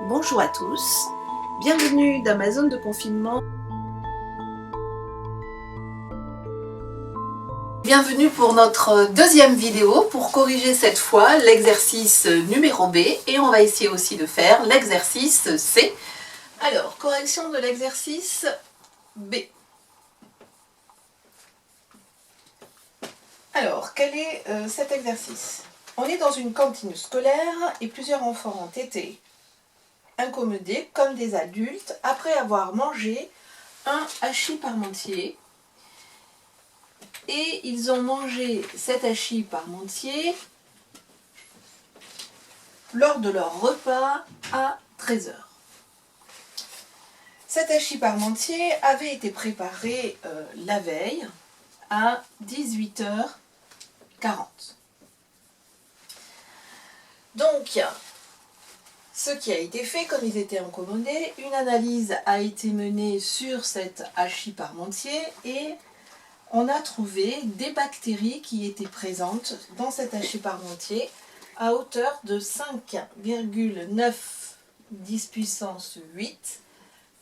Bonjour à tous, bienvenue dans ma zone de confinement. Bienvenue pour notre deuxième vidéo pour corriger cette fois l'exercice numéro B et on va essayer aussi de faire l'exercice C. Alors, correction de l'exercice B. Alors, quel est cet exercice? On est dans une cantine scolaire et plusieurs enfants ont été incommodés comme des adultes après avoir mangé un hachis parmentier. Et ils ont mangé cet hachis parmentier lors de leur repas à 13 h. Cet hachis parmentier avait été préparé la veille à 18h40. Donc, ce qui a été fait, comme ils étaient incommodés, une analyse a été menée sur cet hachis parmentier et on a trouvé des bactéries qui étaient présentes dans cet hachis parmentier à hauteur de 5,9 10 puissance 8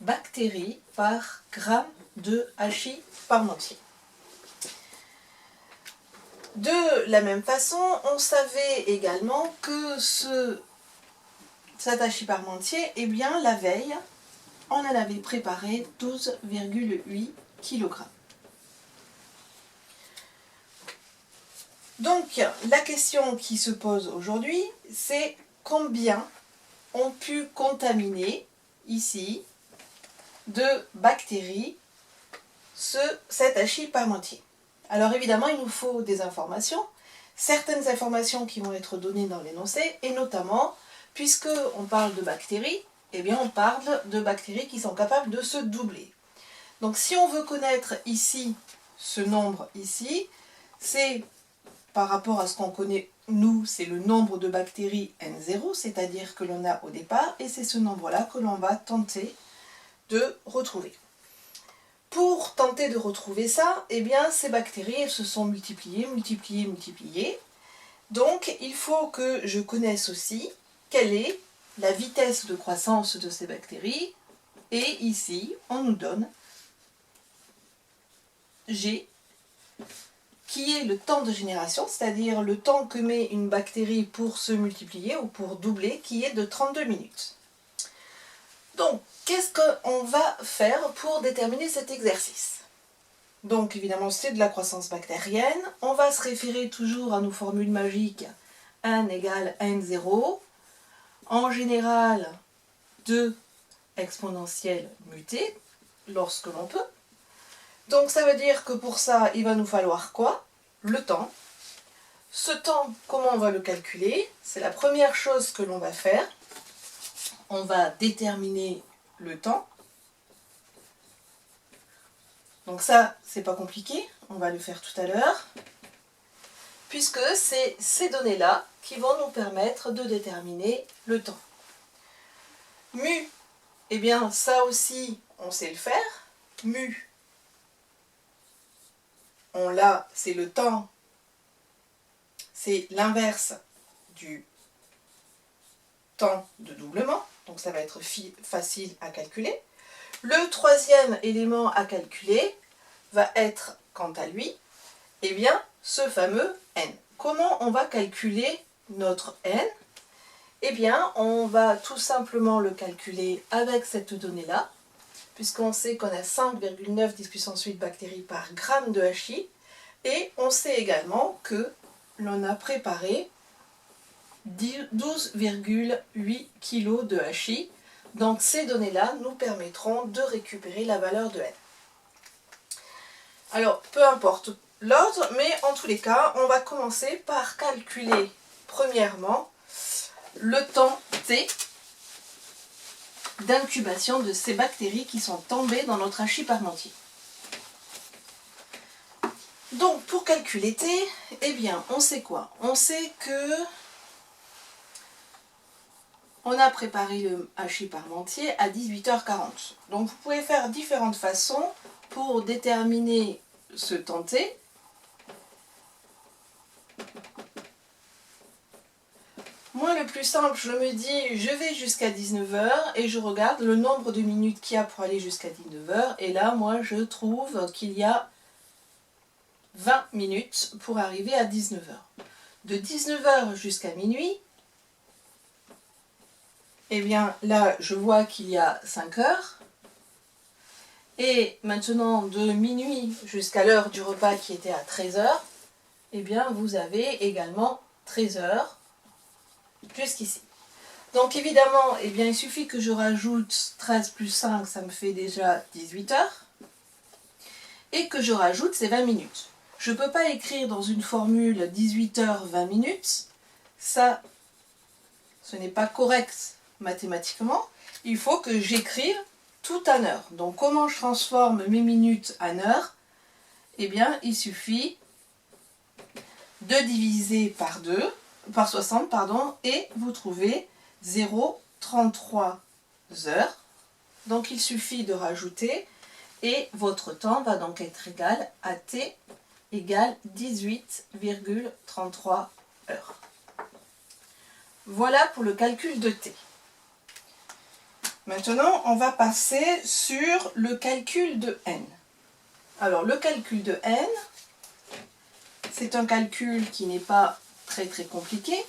bactéries par gramme de hachis parmentier. De la même façon, on savait également que cet hachis parmentier, eh bien, la veille, on en avait préparé 12,8 kg. Donc, la question qui se pose aujourd'hui, c'est combien ont pu contaminer ici de bactéries cet hachis parmentier. Alors évidemment, il nous faut des informations, certaines informations qui vont être données dans l'énoncé, et notamment, puisque on parle de bactéries, eh bien on parle de bactéries qui sont capables de se doubler. Donc si on veut connaître ici ce nombre ici, c'est par rapport à ce qu'on connaît, nous, c'est le nombre de bactéries N0, c'est-à-dire que l'on a au départ, et c'est ce nombre-là que l'on va tenter de retrouver. Pour tenter de retrouver ça, eh bien, ces bactéries, elles se sont multipliées. Donc, il faut que je connaisse aussi quelle est la vitesse de croissance de ces bactéries. Et ici, on nous donne G, qui est le temps de génération, c'est-à-dire le temps que met une bactérie pour se multiplier ou pour doubler, qui est de 32 minutes. Donc, qu'est-ce qu'on va faire pour déterminer cet exercice? Donc, évidemment, c'est de la croissance bactérienne. On va se référer toujours à nos formules magiques N égale N0. En général, 2 exponentielles mutées, lorsque l'on peut. Donc ça veut dire que pour ça, il va nous falloir quoi? Le temps. Ce temps, comment on va le calculer? C'est la première chose que l'on va faire. On va déterminer le temps. Donc ça, c'est pas compliqué, on va le faire tout à l'heure. Puisque c'est ces données-là qui vont nous permettre de déterminer le temps. Mu, eh bien ça aussi, on sait le faire. Mu, on l'a, c'est le temps, c'est l'inverse du temps de doublement, donc ça va être facile à calculer. Le troisième élément à calculer va être, quant à lui, eh bien, ce fameux n. Comment on va calculer notre n? Eh bien, on va tout simplement le calculer avec cette donnée-là, puisqu'on sait qu'on a 5,9 10 puissance 8 bactéries par gramme de hachis, et on sait également que l'on a préparé 12,8 kg de hachis. Donc ces données-là nous permettront de récupérer la valeur de n. Alors, peu importe l'ordre, mais en tous les cas, on va commencer par calculer premièrement le temps T d'incubation de ces bactéries qui sont tombées dans notre hachis parmentier. Donc, pour calculer T, eh bien, on sait quoi? On sait que on a préparé le hachis parmentier à 18h40. Donc, vous pouvez faire différentes façons pour déterminer ce temps T. Moi, le plus simple, je me dis, je vais jusqu'à 19 h et je regarde le nombre de minutes qu'il y a pour aller jusqu'à 19 h. Et là, moi, je trouve qu'il y a 20 minutes pour arriver à 19 h. De 19 h jusqu'à minuit, eh bien, là, je vois qu'il y a 5 heures. Et maintenant, de minuit jusqu'à l'heure du repas qui était à 13 h, eh bien, vous avez également 13 heures jusqu'ici. Donc évidemment, eh bien, il suffit que je rajoute 13 plus 5, ça me fait déjà 18 heures. Et que je rajoute ces 20 minutes. Je ne peux pas écrire dans une formule 18 heures 20 minutes. Ça, ce n'est pas correct mathématiquement. Il faut que j'écrive tout en heures. Donc comment je transforme mes minutes en heures? Eh bien, il suffit de diviser par 60, pardon, et vous trouvez 0,33 heures. Donc il suffit de rajouter et votre temps va donc être égal à t égale 18,33 heures. Voilà pour le calcul de t. Maintenant, on va passer sur le calcul de n. Alors, le calcul de n, c'est un calcul qui n'est pas très compliqué,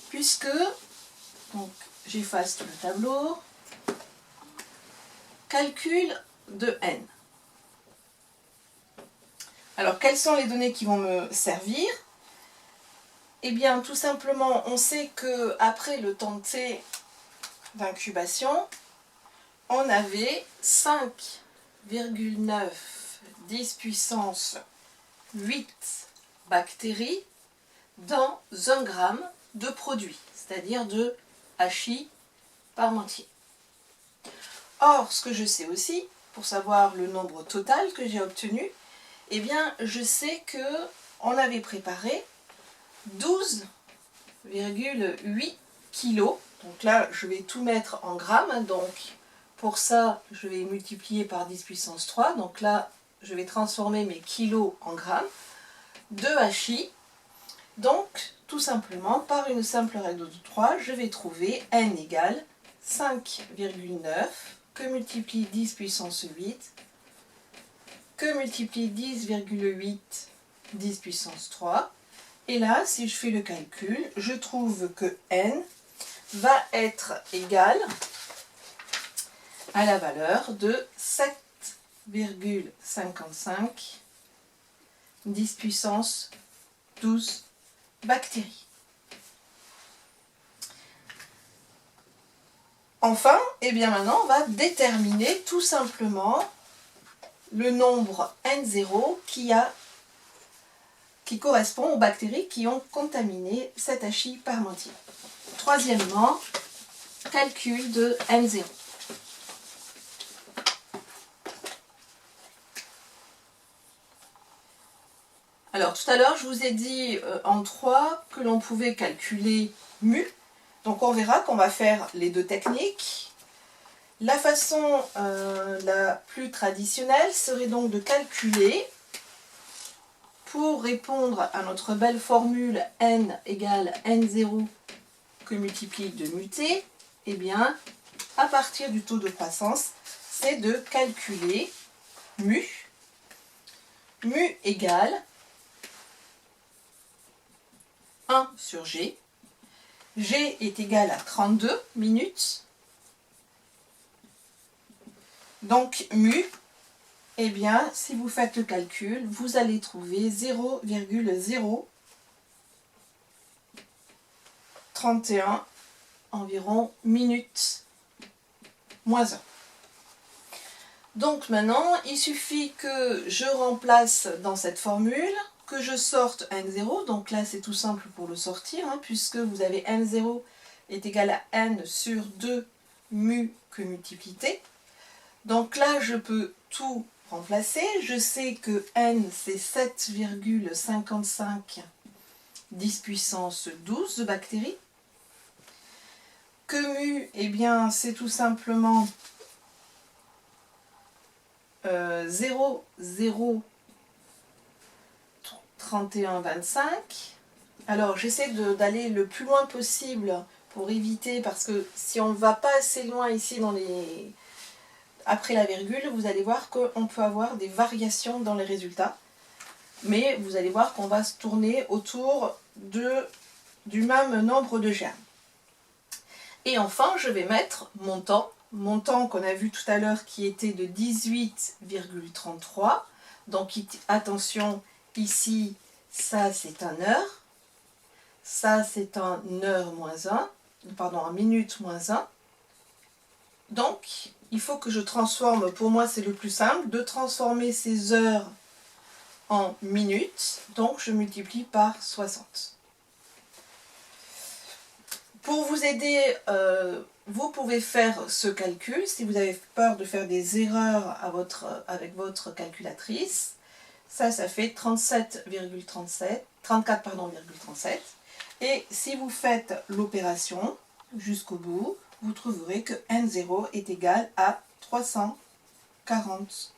puisque, donc j'efface tout le tableau, calcul de n. Alors, quelles sont les données qui vont me servir? Eh bien, tout simplement, on sait qu'après le temps t d'incubation, on avait 5,9 10 puissance 8 bactéries dans 1 gramme de produit, c'est-à-dire de HI parmentier. Or, ce que je sais aussi, pour savoir le nombre total que j'ai obtenu, eh bien, je sais qu'on avait préparé 12,8 kilos. Donc là, je vais tout mettre en grammes. Donc, pour ça, je vais multiplier par 10 puissance 3. Donc là, je vais transformer mes kilos en grammes de HI. Donc, tout simplement, par une simple règle de 3, je vais trouver n égale 5,9 que multiplie 10 puissance 8 que multiplie 10,8 10 puissance 3. Et là, si je fais le calcul, je trouve que n va être égal à la valeur de 7,55 10 puissance 12 bactéries. Enfin, et bien maintenant, on va déterminer tout simplement le nombre N0 qui correspond aux bactéries qui ont contaminé cet HI parmentier. Troisièmement, calcul de N0. Alors tout à l'heure, je vous ai dit en 3 que l'on pouvait calculer mu. Donc on verra qu'on va faire les deux techniques. La façon la plus traditionnelle serait donc de calculer, pour répondre à notre belle formule n égale n0 que multiplie de mu t, eh bien, à partir du taux de croissance, c'est de calculer mu. Mu égale 1 sur g. G est égal à 32 minutes. Donc mu, eh bien, si vous faites le calcul, vous allez trouver 0,031 environ minutes moins 1. Donc maintenant, il suffit que je remplace dans cette formule, que je sorte N0. Donc là, c'est tout simple pour le sortir, puisque vous avez N0 est égal à N sur 2 mu que multiplie T. Donc là, je peux tout remplacer. Je sais que N, c'est 7,55 10 puissance 12 de bactéries. Que mu, eh bien, c'est tout simplement 0,03125. Alors j'essaie d'aller le plus loin possible pour éviter, parce que si on ne va pas assez loin ici après la virgule, vous allez voir qu'on peut avoir des variations dans les résultats. Mais vous allez voir qu'on va se tourner autour du même nombre de germes. Et enfin, je vais mettre mon temps qu'on a vu tout à l'heure qui était de 18,33. Donc attention, ici, ça c'est un heure, ça c'est un heure moins 1, pardon, un minute moins 1. Donc, il faut que je transforme, pour moi c'est le plus simple, de transformer ces heures en minutes, donc je multiplie par 60. Pour vous aider, vous pouvez faire ce calcul, si vous avez peur de faire des erreurs avec votre calculatrice. Ça fait 34,37. Et si vous faites l'opération jusqu'au bout, vous trouverez que N0 est égal à 340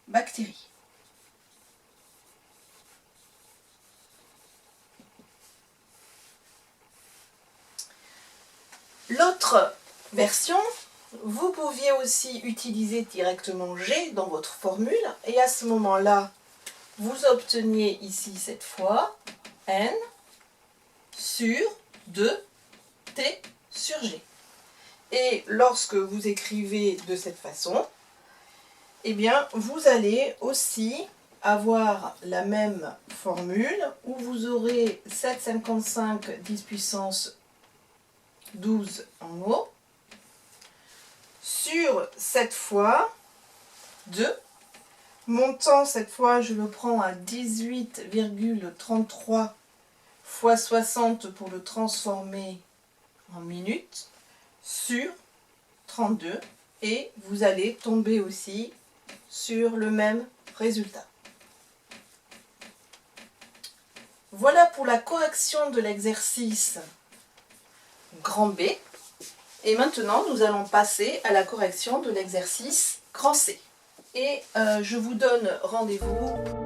bactéries. L'autre version, vous pouviez aussi utiliser directement G dans votre formule, et à ce moment-là, vous obteniez ici cette fois N sur 2T sur G. Et lorsque vous écrivez de cette façon, eh bien, vous allez aussi avoir la même formule où vous aurez 7,55 10 puissance 12 en haut, sur cette fois 2. Mon temps, cette fois, je le prends à 18,33 fois 60 pour le transformer en minutes, sur 32. Et vous allez tomber aussi sur le même résultat. Voilà pour la correction de l'exercice grand B. Et maintenant, nous allons passer à la correction de l'exercice grand C. Et je vous donne rendez-vous